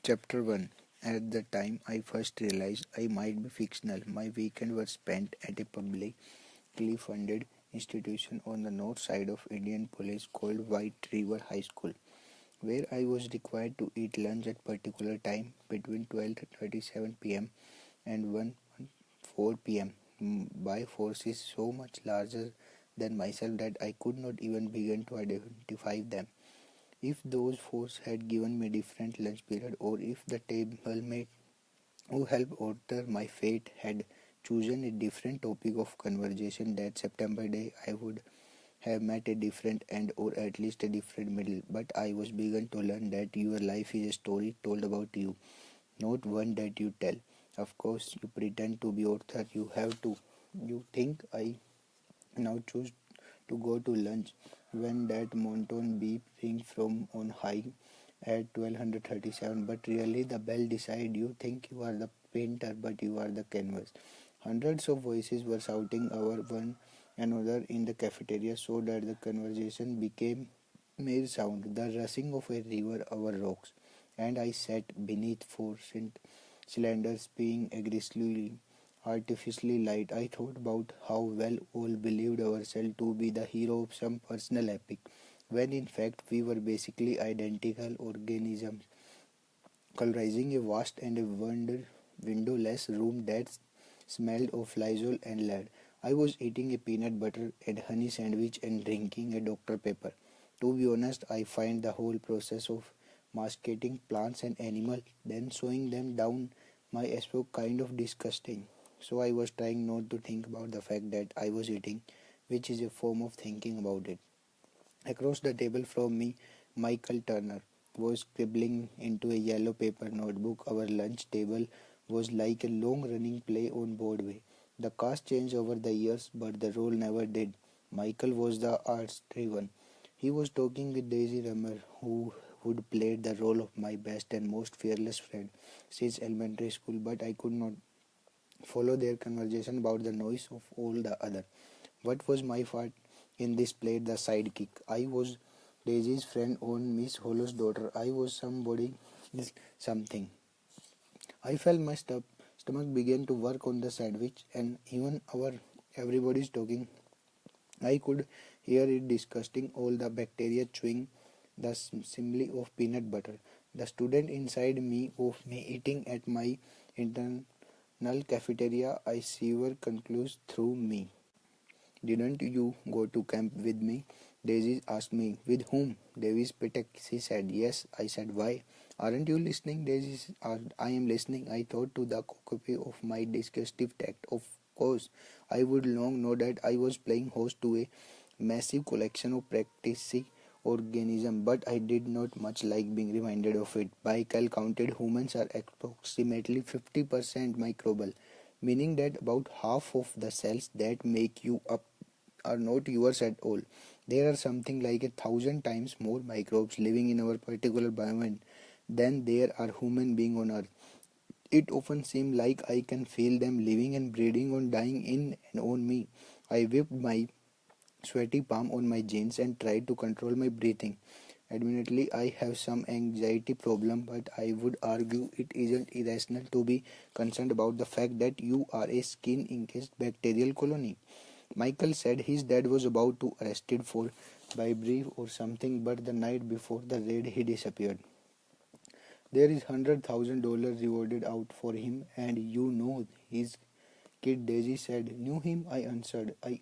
Chapter 1. At the time I first realized I might be fictional, my weekend was spent at a publicly funded institution on the north side of Indianapolis called White River High School, where I was required to eat lunch at particular time between 12:37 p.m. and 1:04 p.m. by forces so much larger than myself that I could not even begin to identify them. If those forces had given me different lunch period, or if the table mate who helped alter my fate had chosen a different topic of conversation that September day, I would have met a different end, or at least a different middle. But I was begun to learn that your life is a story told about you, not one that you tell. Of course, you pretend to be author. You have to. You think I now choose to go to lunch when that monotone beep rings from on high at 1237, but really the bell decide. You think you are the painter, but you are the canvas. Hundreds of voices were shouting over one another in the cafeteria, so that the conversation became mere sound, the rushing of a river over rocks. And I sat beneath four cylinders being aggressively artificially light. I thought about how well all believed ourselves to be the hero of some personal epic, when in fact we were basically identical organisms, colorizing a vast and a windowless room that smelled of Lysol and lead. I was eating a peanut butter and honey sandwich and drinking a Dr. Pepper. To be honest, I find the whole process of masticating plants and animals, then sewing them down my esophagus kind of disgusting. So I was trying not to think about the fact that I was eating, which is a form of thinking about it. Across the table from me, Michael Turner was scribbling into a yellow paper notebook. Our lunch table was like a long-running play on Broadway. The cast changed over the years, but the role never did. Michael was the arts-driven. He was talking with Daisy Rummer, who would play the role of my best and most fearless friend since elementary school, but I could not follow their conversation about the noise of all the other. What was my part in this play? The sidekick. I was Daisy's friend on Miss Hollow's daughter. I was somebody something. I felt my stomach began to work on the sandwich, and even our everybody's talking. I could hear it disgusting all the bacteria chewing the simile of peanut butter. The student inside me of me eating at my internal cafeteria. I shiver concludes through me. Didn't you go to camp with me? Daisy asked me. With whom? Davis Pitek, she said. Yes, I said. Why? Aren't you listening? Daisy asked. I am listening. I thought to the copy of my digestive tract. Of course, I would long know that I was playing host to a massive collection of practicing organisms, but I did not much like being reminded of it. Michael counted humans are approximately 50% microbial, meaning that about half of the cells that make you up are not yours at all. There are something like 1,000 times more microbes living in our particular environment than there are human beings on Earth. It often seems like I can feel them living and breeding on dying in and on me. I whipped my sweaty palm on my jeans and tried to control my breathing. Admittedly, I have some anxiety problem, but I would argue it isn't irrational to be concerned about the fact that you are a skin-encased bacterial colony. Michael said his dad was about to arrested for bribery or something, but the night before the raid he disappeared. There is $100,000 rewarded out for him, and you know his kid. Daisy said. Knew him? I answered. I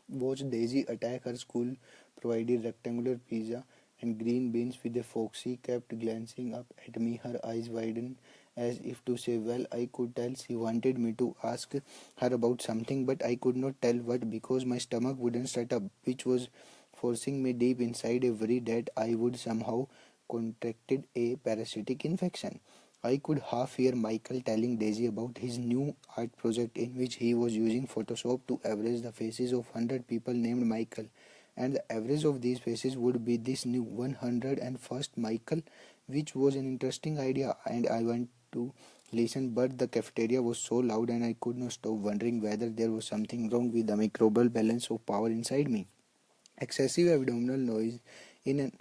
watched Daisy attack her school provided rectangular pizza and green beans with a fork. She kept glancing up at me, her eyes widened as if to say, well, I could tell she wanted me to ask her about something, but I could not tell what because my stomach wouldn't shut up, which was forcing me deep inside a worry that I would somehow contracted a parasitic infection. I could half hear Michael telling Daisy about his new art project in which he was using Photoshop to average the faces of 100 people named Michael, and the average of these faces would be this new 101st Michael, which was an interesting idea, and I went to listen, but the cafeteria was so loud and I could not stop wondering whether there was something wrong with the microbial balance of power inside me. Excessive abdominal noise in an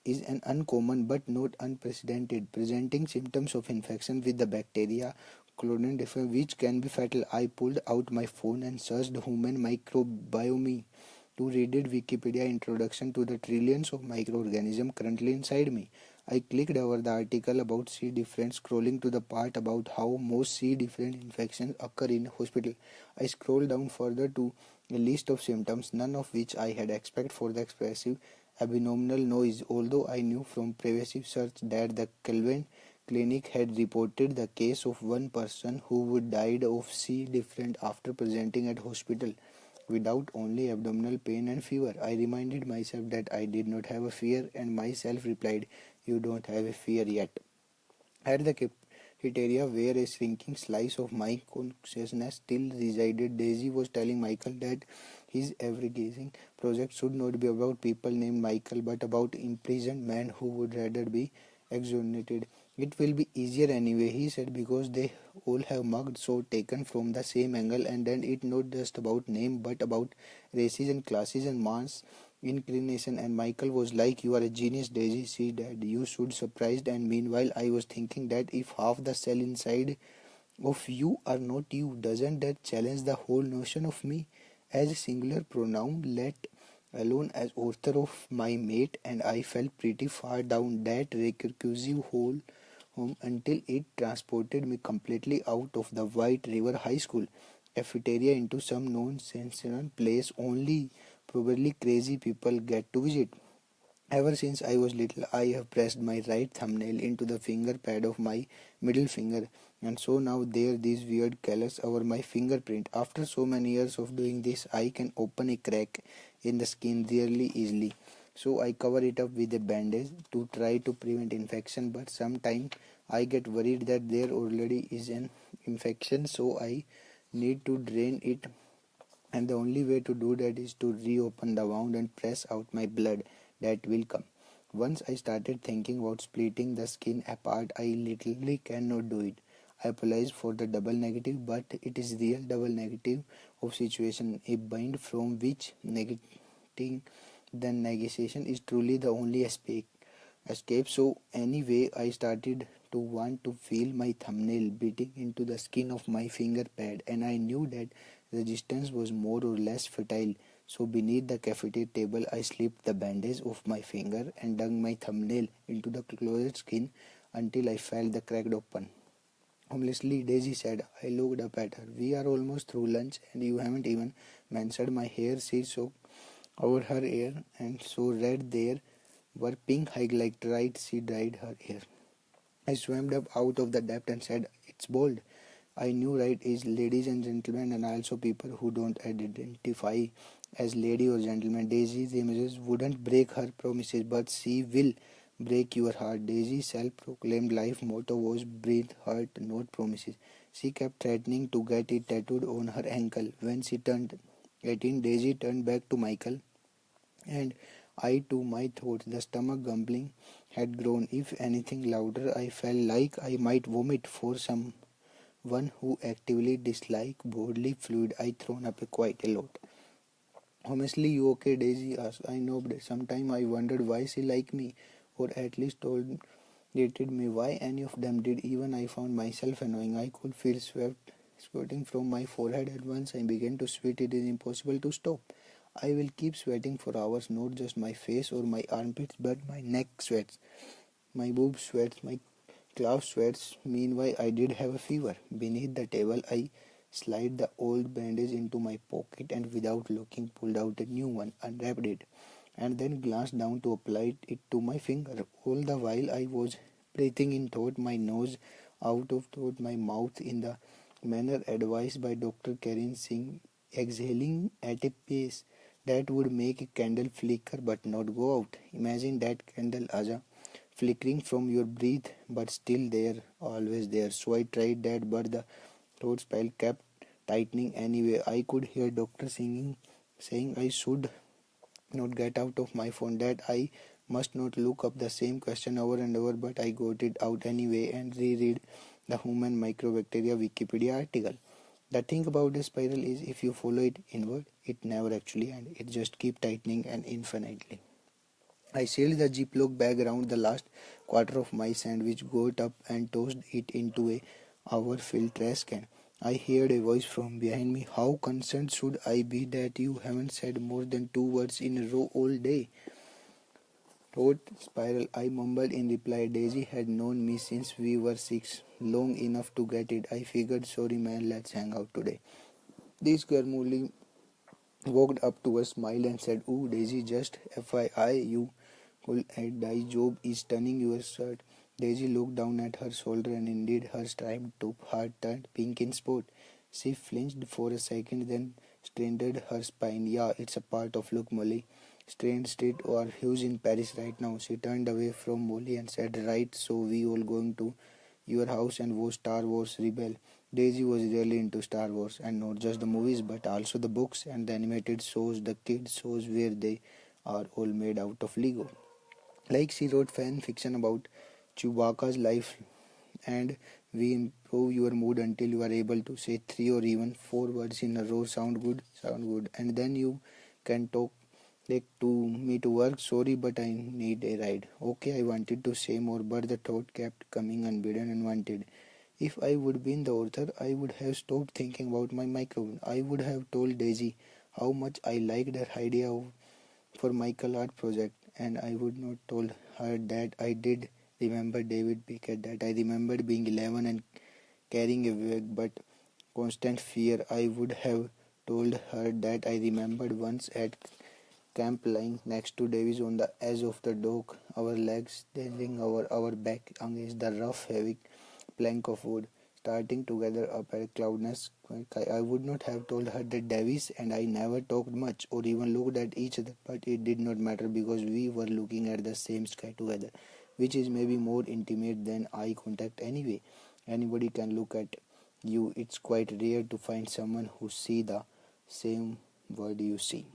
is an uncommon but not unprecedented, presenting symptoms of infection with the bacteria Clostridium, which can be fatal. I pulled out my phone and searched human microbiome to read Wikipedia introduction to the trillions of microorganisms currently inside me. I clicked over the article about C. different, scrolling to the part about how most C. different infections occur in hospital. I scrolled down further to a list of symptoms, none of which I had expected for the expressive abdominal noise, although I knew from previous search that the Kelvin Clinic had reported the case of one person who would died of C. different after presenting at hospital without only abdominal pain and fever. I reminded myself that I did not have a fear, and myself replied, "You don't have a fear yet." At the cafeteria, where a shrinking slice of my consciousness still resided, Daisy was telling Michael that his ever-gazing project should not be about people named Michael, but about imprisoned men who would rather be exonerated. "It will be easier anyway," he said, "because they all have mugged so taken from the same angle, and then it's not just about name but about races and classes and mass inclination." And Michael was like, "You are a genius, Daisy," she said. "You should surprised." And meanwhile I was thinking that if half the cell inside of you are not you, doesn't that challenge the whole notion of me as a singular pronoun, let alone as author of my mate? And I felt pretty far down that recursive hole home until it transported me completely out of the White River High School cafeteria into some nonsensical place only probably crazy people get to visit. Ever since I was little, I have pressed my right thumbnail into the finger pad of my middle finger, and so now there these weird callus over my fingerprint. After so many years of doing this, I can open a crack in the skin really easily. So I cover it up with a bandage to try to prevent infection, but sometimes I get worried that there already is an infection, so I need to drain it, and the only way to do that is to reopen the wound and press out my blood that will come. Once I started thinking about splitting the skin apart, I literally cannot do it. I apologize for the double negative, but it is real double negative of situation, a bind from which negating the negation is truly the only escape. So anyway, I started to want to feel my thumbnail beating into the skin of my finger pad, and I knew that resistance was more or less futile. So beneath the cafeteria table, I slipped the bandage off my finger and dug my thumbnail into the closed skin until I felt the crack open. Homely, Daisy said. I looked up at her. "We are almost through lunch and you haven't even mentioned my hair." She shook over her hair and so red there were pink highlights. Right, she dyed her hair. I swam up out of the depth and said, "It's bold." I knew right is ladies and gentlemen, and also people who don't identify as lady or gentleman. Daisy's images wouldn't break her promises, but she will break your heart. Daisy's self-proclaimed life motto was breathe heart, not promises. She kept threatening to get it tattooed on her ankle. When she turned 18, Daisy turned back to Michael, and I too, my thoughts, the stomach grumbling had grown, if anything, louder. I felt like I might vomit for someone who actively disliked bodily fluid. I thrown up quite a lot. "Honestly, you okay?" Daisy asked. I nodded. Sometime I wondered why she liked me, or at least tolerated me. Why any of them did. Even I found myself annoying. I could feel sweat squirting from my forehead, and once I began to sweat, it is impossible to stop. I will keep sweating for hours, not just my face or my armpits, but my neck sweats, my boob sweats, my calf sweats. Meanwhile, I did have a fever. Beneath the table, I slid the old bandage into my pocket and without looking pulled out a new one, unwrapped it, and then glanced down to apply it to my finger. All the while I was breathing in through my nose, out of through my mouth in the manner advised by Dr. Karin Singh, exhaling at a pace that would make a candle flicker but not go out. Imagine that candle, Aja, flickering from your breath but still there, always there. So I tried that, but the throat spell kept tightening anyway. I could hear Doctor singing, saying I should not get out of my phone, that I must not look up the same question over and over, but I got it out anyway and reread the human microbacteria Wikipedia article. The thing about the spiral is if you follow it inward, it never actually ends. It just keeps tightening and infinitely. I sealed the Ziploc bag around the last quarter of my sandwich, got up and tossed it into a hour-filled trash can. I heard a voice from behind me. How concerned should I be that you haven't said more than 2 words in a row all day? Thought spiral, I mumbled in reply. Daisy had known me since we were 6, long enough to get it. I figured, sorry man, let's hang out today. This girl Murli walked up to us, smiled and said, "Ooh, Daisy, just FYI, you cool dye job is turning your shirt." Daisy looked down at her shoulder and indeed her striped top heart turned pink in spot. She flinched for a second, then straightened her spine. Yeah, it's a part of look, Molly. Strange Street or Hughes in Paris right now. She turned away from Molly and said, "Right, so we all going to your house and watch Star Wars Rebel." Daisy was really into Star Wars, and not just the movies but also the books and the animated shows, the kids shows where they are all made out of Lego. Like she wrote fan fiction about Chewbacca's life, and we improve your mood until you are able to say 3 or even 4 words in a row. Sound good, and then you can talk like to me to work. Sorry, but I need a ride. Okay, I wanted to say more, but the thought kept coming unbidden and wanted. If I would been the author, I would have stopped thinking about my microphone. I would have told Daisy how much I liked her idea for Michael art project, and I would not told her that I did remember David Pickett, that I remembered being 11 and carrying a wig, but constant fear. I would have told her that I remembered once at camp lying next to Davies on the edge of the dock, our legs dangling over our back against the rough, heavy plank of wood, starting together up at cloudness. I would not have told her that Davies and I never talked much or even looked at each other, but it did not matter because we were looking at the same sky together, which is maybe more intimate than eye contact anyway. Anybody can look at you. It's quite rare to find someone who see the same word you see.